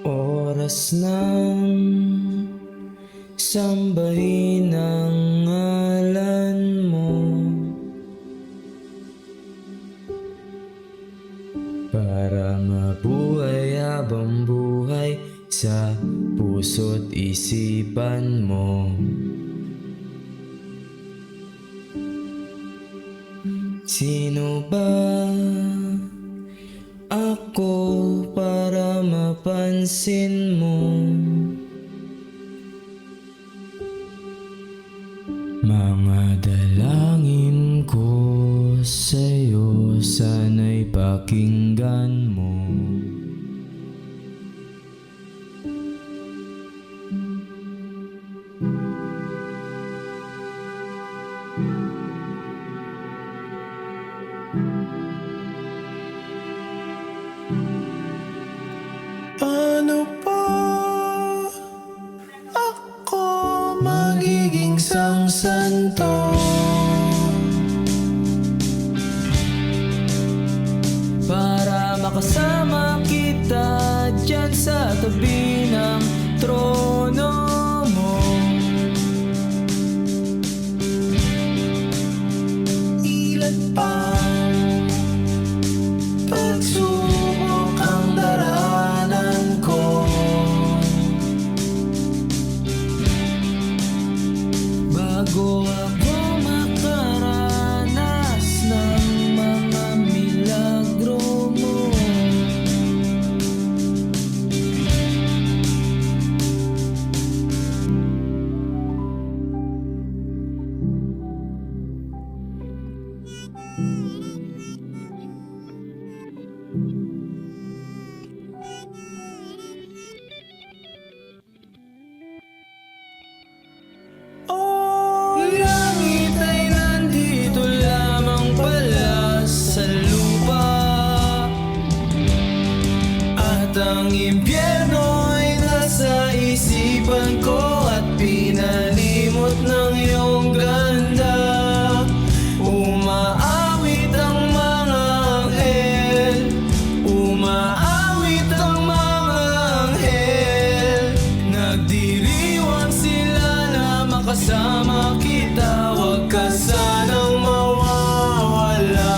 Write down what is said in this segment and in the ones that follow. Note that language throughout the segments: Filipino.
Oras ng sambahin ang ngalan mo, para mabuhay habang buhay sa puso't isipan mo. Sino ba ako para mapansin mo? Mga dalangin ko sa'yo, sana'y pakinggan mo. Paano pa ako magiging santo para makasama kita dyan sa tabi ng trono mo? ilan pang pagsubok ang daranan ko, bago ako makaranas ng mga milagro mo. Langit ay nandito lamang pala sa lupa, at ang impyerno ay nasa isipan ko, at pinalimot ng iyong ganda. Umaawit ang mga anghel, umaawit ang mga anghel, nagdiriwang sila na makasama kita, wag ka sanang mawawala.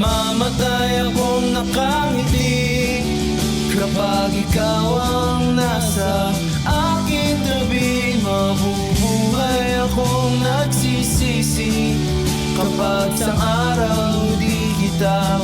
Mamamatay akong nakangiti kapag ikaw ang nasa aking tabi. Mabubuhay akong nagsisisi kapag sa araw di kita